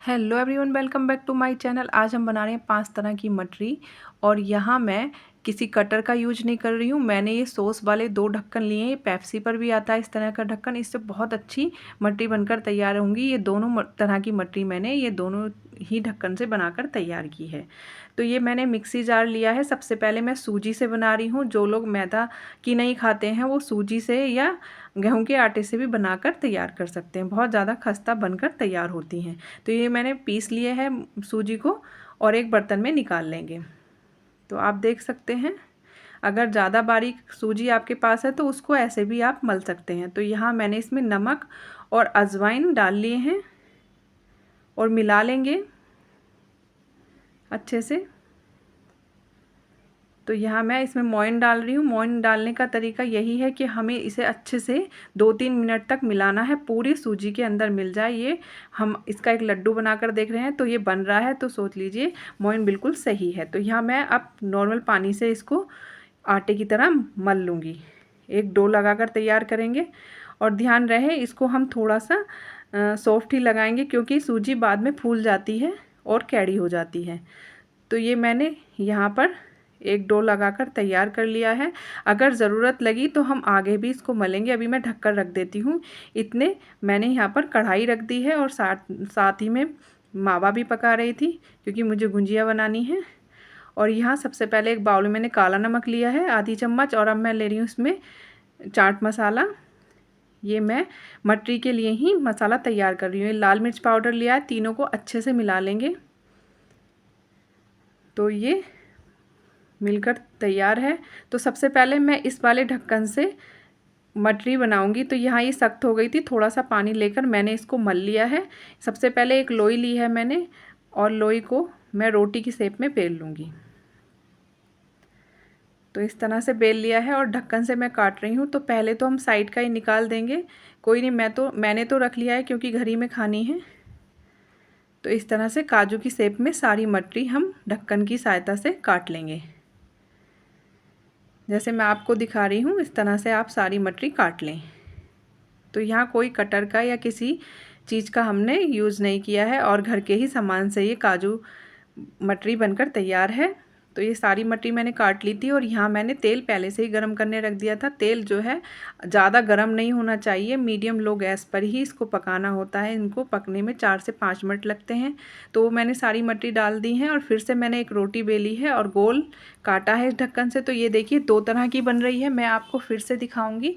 Hello everyone, welcome back to my channel. आज हम बना रहे हैं 5 तरह की मटरी। और यहाँ मैं किसी कटर का यूज नहीं कर रही हूँ। मैंने ये सॉस वाले 2 ढक्कन लिए हैं। ये पेप्सी पर भी आता है इस तरह का ढक्कन। इससे बहुत अच्छी मटरी बनकर तैयार होंगी। ये दोनों तरह की मटरी मैंने ये दोनों ही ढक्कन से बनाकर तैयार की है। तो ये मैंने मिक्सी जार लिया है। सबसे पहले मैं सूजी से बना रही हूँ। जो लोग मैदा की नहीं खाते हैं वो सूजी से या गेहूं के आटे से भी बनाकर तैयार कर सकते हैं। बहुत ज़्यादा खस्ता बनकर तैयार होती हैं। तो ये मैंने पीस लिए है सूजी को और एक बर्तन में निकाल लेंगे। तो आप देख सकते हैं, अगर ज़्यादा बारीक सूजी आपके पास है तो उसको ऐसे भी आप मल सकते हैं। तो यहाँ मैंने इसमें नमक और अजवाइन डाल लिए हैं और मिला लेंगे अच्छे से। तो यहाँ मैं इसमें मोइन डाल रही हूँ। मोइन डालने का तरीका यही है कि हमें इसे अच्छे से 2-3 मिनट तक मिलाना है, पूरी सूजी के अंदर मिल जाए। ये हम इसका एक लड्डू बनाकर देख रहे हैं, तो ये बन रहा है, तो सोच लीजिए मोइन बिल्कुल सही है। तो यहाँ मैं अब नॉर्मल पानी से इसको आटे की तरह मल लूँगी। एक डो लगाकर तैयार करेंगे और ध्यान रहे इसको हम थोड़ा सा सॉफ्ट ही लगाएंगे, क्योंकि सूजी बाद में फूल जाती है और कैड़ी हो जाती है। तो ये मैंने यहाँ पर एक डो लगाकर तैयार कर लिया है। अगर ज़रूरत लगी तो हम आगे भी इसको मलेंगे। अभी मैं ढककर रख देती हूँ। इतने मैंने यहाँ पर कढ़ाई रख दी है और साथ ही में मावा भी पका रही थी, क्योंकि मुझे गुंजिया बनानी है। और यहाँ सबसे पहले एक बाउल में मैंने काला नमक लिया है आधी चम्मच, और अब मैं ले रही हूँ इसमें चाट मसाला। ये मैं मटरी के लिए ही मसाला तैयार कर रही हूँ। ये लाल मिर्च पाउडर लिया है। तीनों को अच्छे से मिला लेंगे। तो ये मिलकर तैयार है। तो सबसे पहले मैं इस वाले ढक्कन से मटरी बनाऊंगी। तो यहाँ ये सख्त हो गई थी, थोड़ा सा पानी लेकर मैंने इसको मल लिया है। सबसे पहले एक लोई ली है मैंने, और लोई को मैं रोटी की शेप में बेल लूँगी। तो इस तरह से बेल लिया है और ढक्कन से मैं काट रही हूँ। तो पहले तो हम साइड का ही निकाल देंगे, कोई नहीं, मैंने तो रख लिया है क्योंकि घर ही में खानी है। तो इस तरह से काजू की शेप में सारी मटरी हम ढक्कन की सहायता से काट लेंगे। जैसे मैं आपको दिखा रही हूँ इस तरह से आप सारी मटरी काट लें। तो यहाँ कोई कटर का या किसी चीज़ का हमने यूज़ नहीं किया है और घर के ही सामान से ये काजू मटरी बनकर तैयार है। तो ये सारी मटरी मैंने काट ली थी और यहाँ मैंने तेल पहले से ही गर्म करने रख दिया था। तेल जो है ज़्यादा गर्म नहीं होना चाहिए, मीडियम लो गैस पर ही इसको पकाना होता है। इनको पकने में 4 से 5 मिनट लगते हैं। तो मैंने सारी मटरी डाल दी है और फिर से मैंने एक रोटी बेली है और गोल काटा है इस ढक्कन से। तो ये देखिए 2 तरह की बन रही है। मैं आपको फिर से दिखाऊँगी।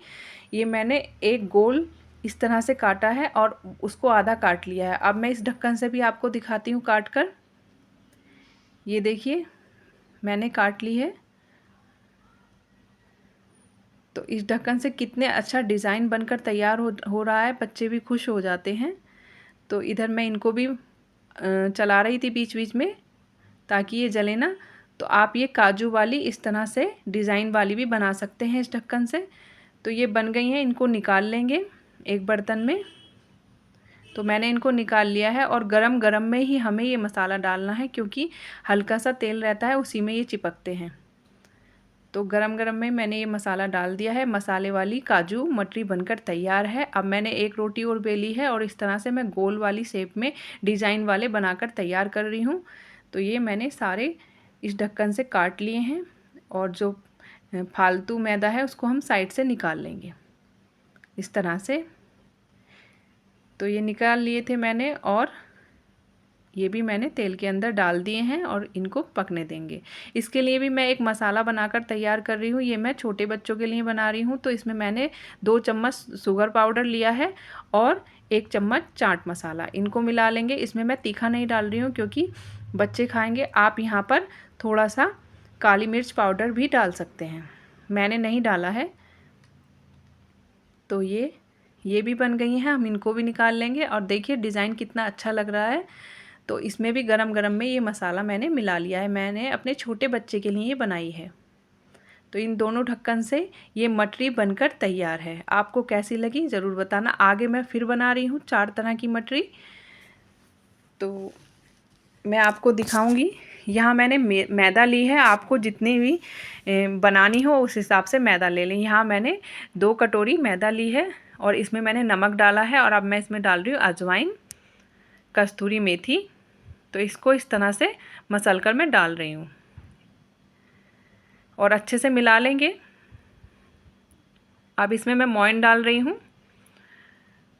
ये मैंने एक गोल इस तरह से काटा है और उसको आधा काट लिया है। अब मैं इस ढक्कन से भी आपको दिखाती हूँ काट कर। ये देखिए मैंने काट ली है। तो इस ढक्कन से कितने अच्छा डिज़ाइन बनकर तैयार हो रहा है, बच्चे भी खुश हो जाते हैं। तो इधर मैं इनको भी चला रही थी बीच बीच में, ताकि ये जले ना। तो आप ये काजू वाली इस तरह से डिज़ाइन वाली भी बना सकते हैं इस ढक्कन से। तो ये बन गई हैं, इनको निकाल लेंगे एक बर्तन में। तो मैंने इनको निकाल लिया है और गरम गरम में ही हमें ये मसाला डालना है, क्योंकि हल्का सा तेल रहता है उसी में ये चिपकते हैं। तो गरम गरम में मैंने ये मसाला डाल दिया है। मसाले वाली काजू मटरी बनकर तैयार है। अब मैंने एक रोटी और बेली है और इस तरह से मैं गोल वाली शेप में डिज़ाइन वाले बनाकर तैयार कर रही हूँ। तो ये मैंने सारे इस ढक्कन से काट लिए हैं और जो फालतू मैदा है उसको हम साइड से निकाल लेंगे इस तरह से। तो ये निकाल लिए थे मैंने और ये भी मैंने तेल के अंदर डाल दिए हैं और इनको पकने देंगे। इसके लिए भी मैं एक मसाला बनाकर तैयार कर रही हूँ। ये मैं छोटे बच्चों के लिए बना रही हूँ। तो इसमें मैंने 2 चम्मच शुगर पाउडर लिया है और 1 चम्मच चाट मसाला, इनको मिला लेंगे। इसमें मैं तीखा नहीं डाल रही हूँ क्योंकि बच्चे खाएँगे। आप यहाँ पर थोड़ा सा काली मिर्च पाउडर भी डाल सकते हैं, मैंने नहीं डाला है। तो ये भी बन गई हैं, हम इनको भी निकाल लेंगे। और देखिए डिज़ाइन कितना अच्छा लग रहा है। तो इसमें भी गरम गरम में ये मसाला मैंने मिला लिया है। मैंने अपने छोटे बच्चे के लिए ये बनाई है। तो इन दोनों ढक्कन से ये मटरी बनकर तैयार है। आपको कैसी लगी ज़रूर बताना। आगे मैं फिर बना रही हूँ 4 तरह की मटरी, तो मैं आपको दिखाऊंगी। यहाँ मैंने मैदा ली है। आपको जितनी भी बनानी हो उस हिसाब से मैदा ले लें। यहाँ मैंने 2 कटोरी मैदा ली है और इसमें मैंने नमक डाला है और अब मैं इसमें डाल रही हूँ अजवाइन। कस्तूरी मेथी। तो इसको इस तरह से मसल कर मैं डाल रही हूँ और अच्छे से मिला लेंगे। अब इसमें मैं मोइन डाल रही हूँ।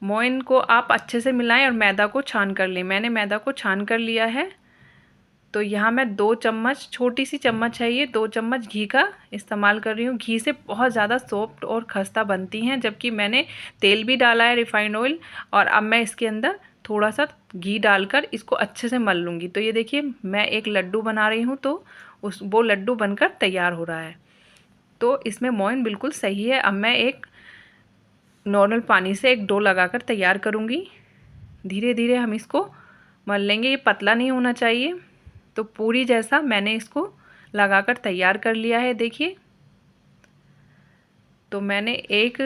मोइन को आप अच्छे से मिलाएं और मैदा को छान कर लें। मैंने मैदा को छान कर लिया है। तो यहाँ मैं 2 चम्मच, छोटी सी चम्मच है ये, 2 चम्मच घी का इस्तेमाल कर रही हूँ। घी से बहुत ज़्यादा सॉफ्ट और खस्ता बनती हैं, जबकि मैंने तेल भी डाला है, रिफाइंड ऑयल। और अब मैं इसके अंदर थोड़ा सा घी डालकर इसको अच्छे से मल लूँगी। तो ये देखिए मैं एक लड्डू बना रही हूँ, तो वो लड्डू बनकर तैयार हो रहा है। तो इसमें मोइन बिल्कुल सही है। अब मैं एक नॉर्मल पानी से एक डो लगाकर तैयार करूँगी। धीरे धीरे हम इसको मल लेंगे। ये पतला नहीं होना चाहिए। तो पूरी जैसा मैंने इसको लगाकर तैयार कर लिया है। देखिए, तो मैंने एक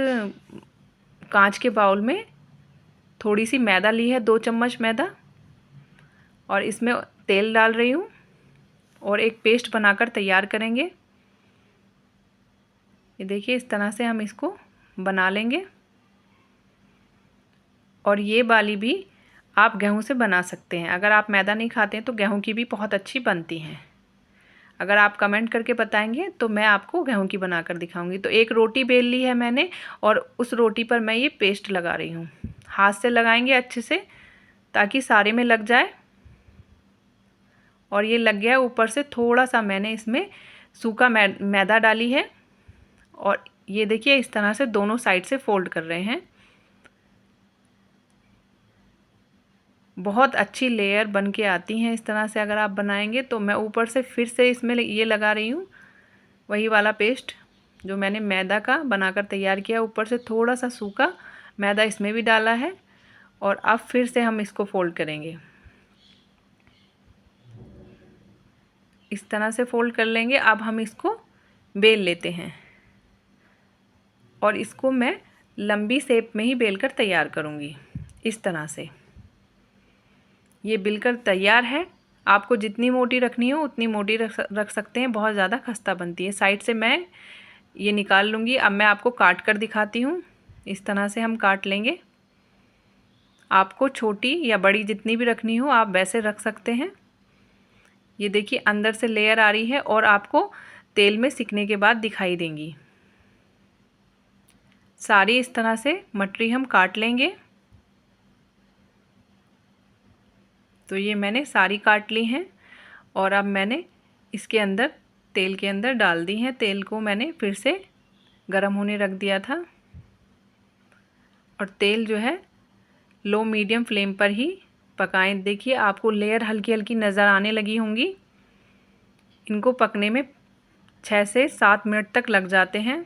कांच के बाउल में थोड़ी सी मैदा ली है, 2 चम्मच मैदा, और इसमें तेल डाल रही हूँ और एक पेस्ट बनाकर तैयार करेंगे। ये देखिए इस तरह से हम इसको बना लेंगे। और ये वाली भी आप गेहूं से बना सकते हैं। अगर आप मैदा नहीं खाते हैं तो गेहूं की भी बहुत अच्छी बनती हैं। अगर आप कमेंट करके बताएंगे तो मैं आपको गेहूं की बनाकर दिखाऊंगी। तो एक रोटी बेल ली है मैंने और उस रोटी पर मैं ये पेस्ट लगा रही हूँ। हाथ से लगाएंगे अच्छे से ताकि सारे में लग जाए। और ये लग गया। ऊपर से थोड़ा सा मैंने इसमें सूखा मैदा डाली है। और ये देखिए इस तरह से दोनों साइड से फोल्ड कर रहे हैं। बहुत अच्छी लेयर बन के आती हैं इस तरह से अगर आप बनाएंगे। तो मैं ऊपर से फिर से इसमें ये लगा रही हूँ, वही वाला पेस्ट जो मैंने मैदा का बनाकर तैयार किया। ऊपर से थोड़ा सा सूखा मैदा इसमें भी डाला है। और अब फिर से हम इसको फोल्ड करेंगे। इस तरह से फोल्ड कर लेंगे। अब हम इसको बेल लेते हैं और इसको मैं लंबी शेप में ही बेलकर तैयार करूँगी। इस तरह से ये बिलकर तैयार है। आपको जितनी मोटी रखनी हो उतनी मोटी रख सकते हैं। बहुत ज़्यादा खस्ता बनती है। साइड से मैं ये निकाल लूँगी। अब मैं आपको काट कर दिखाती हूँ। इस तरह से हम काट लेंगे। आपको छोटी या बड़ी जितनी भी रखनी हो आप वैसे रख सकते हैं। ये देखिए अंदर से लेयर आ रही है और आपको तेल में सिकने के बाद दिखाई देंगी। सारी इस तरह से मटरी हम काट लेंगे। तो ये मैंने सारी काट ली हैं और अब मैंने इसके अंदर तेल के अंदर डाल दी हैं। तेल को मैंने फिर से गरम होने रख दिया था और तेल जो है लो मीडियम फ्लेम पर ही पकाएं। देखिए आपको लेयर हल्की हल्की नज़र आने लगी होंगी। इनको पकने में 6 से 7 मिनट तक लग जाते हैं,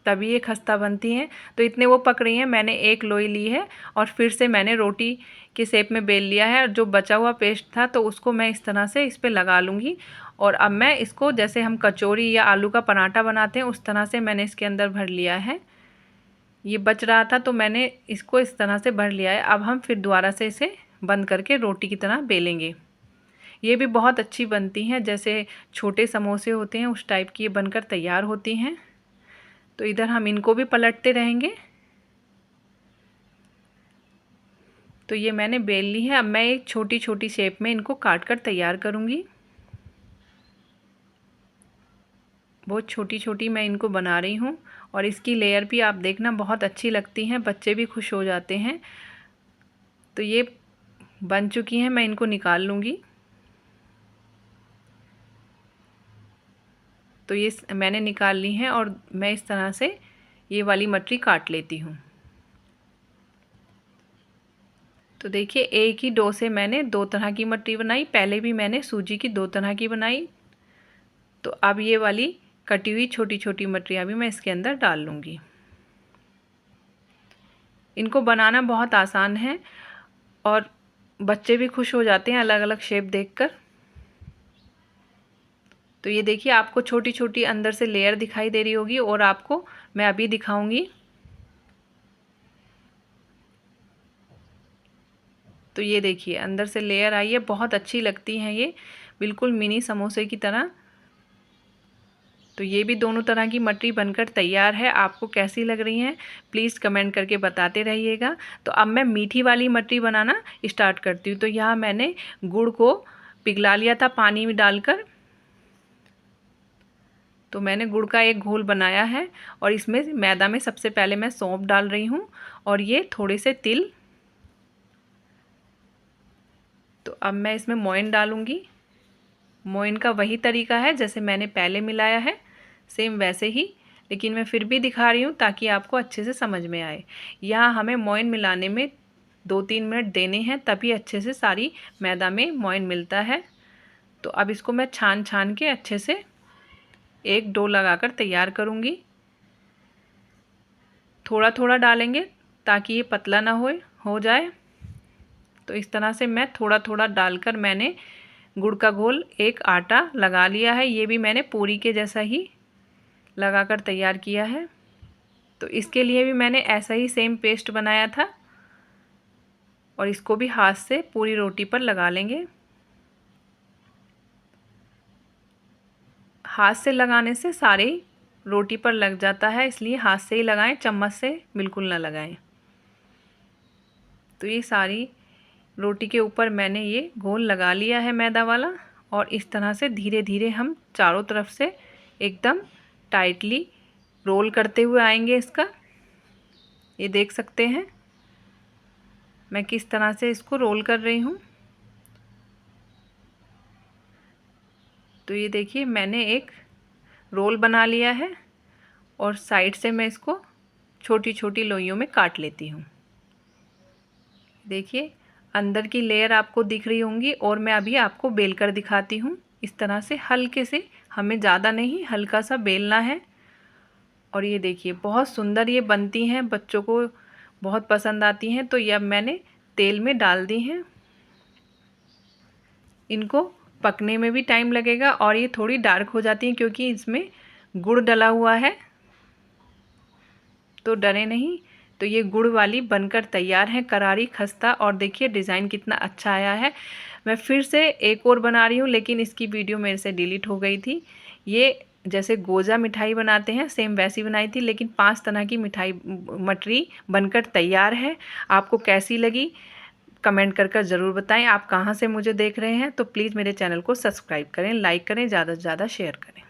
तभी ये खस्ता बनती हैं। तो इतने वो पक रही हैं। मैंने एक लोई ली है और फिर से मैंने रोटी के शेप में बेल लिया है। और जो बचा हुआ पेस्ट था तो उसको मैं इस तरह से इस पर लगा लूँगी। और अब मैं इसको जैसे हम कचौरी या आलू का पराठा बनाते हैं उस तरह से मैंने इसके अंदर भर लिया है। ये बच रहा था तो मैंने इसको इस तरह से भर लिया है। अब हम फिर दोबारा से इसे बंद करके रोटी की तरह बेलेंगे। ये भी बहुत अच्छी बनती हैं, जैसे छोटे समोसे होते हैं उस टाइप की ये बनकर तैयार होती हैं। तो इधर हम इनको भी पलटते रहेंगे। तो ये मैंने बेल ली है। अब मैं एक छोटी छोटी शेप में इनको काट कर तैयार करूँगी। बहुत छोटी छोटी मैं इनको बना रही हूँ और इसकी लेयर भी आप देखना बहुत अच्छी लगती हैं, बच्चे भी खुश हो जाते हैं। तो ये बन चुकी हैं, मैं इनको निकाल लूँगी। तो ये मैंने निकाल ली हैं और मैं इस तरह से ये वाली मटरी काट लेती हूँ। तो देखिए एक ही डो से मैंने 2 तरह की मटरी बनाई। पहले भी मैंने सूजी की 2 तरह की बनाई। तो अब ये वाली कटी हुई छोटी छोटी मटरियाँ भी मैं इसके अंदर डाल लूँगी। इनको बनाना बहुत आसान है और बच्चे भी खुश हो जाते हैं अलग अलग शेप देखकर। तो ये देखिए आपको छोटी छोटी अंदर से लेयर दिखाई दे रही होगी और आपको मैं अभी दिखाऊंगी। तो ये देखिए अंदर से लेयर आई है, बहुत अच्छी लगती हैं ये, बिल्कुल मिनी समोसे की तरह। तो तो ये भी दोनों तरह की मटरी बनकर तैयार है। आपको कैसी लग रही हैं प्लीज़ कमेंट करके बताते रहिएगा। तो अब मैं मीठी वाली मटरी बनाना स्टार्ट करती हूँ। तो यहाँ मैंने गुड़ को पिघला लिया था पानी में डालकर। तो मैंने गुड़ का एक घोल बनाया है और इसमें मैदा में सबसे पहले मैं सौंफ डाल रही हूँ और ये थोड़े से तिल। तो अब मैं इसमें मोइन डालूँगी। मोइन का वही तरीका है जैसे मैंने पहले मिलाया है, सेम वैसे ही, लेकिन मैं फिर भी दिखा रही हूँ ताकि आपको अच्छे से समझ में आए। यहाँ हमें मोइन मिलाने में 2-3 मिनट देने हैं, तभी अच्छे से सारी मैदा में मोइन मिलता है। तो अब इसको मैं छान छान के अच्छे से एक डो लगाकर तैयार करूँगी। थोड़ा थोड़ा डालेंगे ताकि ये पतला ना हो जाए। तो इस तरह से मैं थोड़ा थोड़ा डालकर मैंने गुड़ का घोल एक आटा लगा लिया है। ये भी मैंने पूरी के जैसा ही लगाकर तैयार किया है। तो इसके लिए भी मैंने ऐसा ही सेम पेस्ट बनाया था और इसको भी हाथ से पूरी रोटी पर लगा लेंगे। हाथ से लगाने से सारे रोटी पर लग जाता है, इसलिए हाथ से ही लगाएं, चम्मच से बिल्कुल ना लगाएं। तो ये सारी रोटी के ऊपर मैंने ये घोल लगा लिया है मैदा वाला और इस तरह से धीरे धीरे हम चारों तरफ से एकदम टाइटली रोल करते हुए आएंगे इसका। ये देख सकते हैं मैं किस तरह से इसको रोल कर रही हूँ। तो ये देखिए मैंने एक रोल बना लिया है और साइड से मैं इसको छोटी छोटी लोइयों में काट लेती हूँ। देखिए अंदर की लेयर आपको दिख रही होंगी और मैं अभी आपको बेल कर दिखाती हूँ। इस तरह से हल्के से, हमें ज़्यादा नहीं, हल्का सा बेलना है। और ये देखिए बहुत सुंदर ये बनती हैं, बच्चों को बहुत पसंद आती हैं। तो ये अब मैंने तेल में डाल दी हैं। इनको पकने में भी टाइम लगेगा और ये थोड़ी डार्क हो जाती हैं क्योंकि इसमें गुड़ डला हुआ है। तो डरे नहीं। तो ये गुड़ वाली बनकर तैयार है, करारी खस्ता। और देखिए डिज़ाइन कितना अच्छा आया है। मैं फिर से एक और बना रही हूँ लेकिन इसकी वीडियो मेरे से डिलीट हो गई थी। ये जैसे गोजा मिठाई बनाते हैं सेम वैसी बनाई थी, लेकिन 5 तरह की मिठाई मटरी बनकर तैयार है। आपको कैसी लगी कमेंट कर ज़रूर बताएं। आप कहाँ से मुझे देख रहे हैं। तो प्लीज़ मेरे चैनल को सब्सक्राइब करें, लाइक करें, ज़्यादा से ज़्यादा शेयर करें।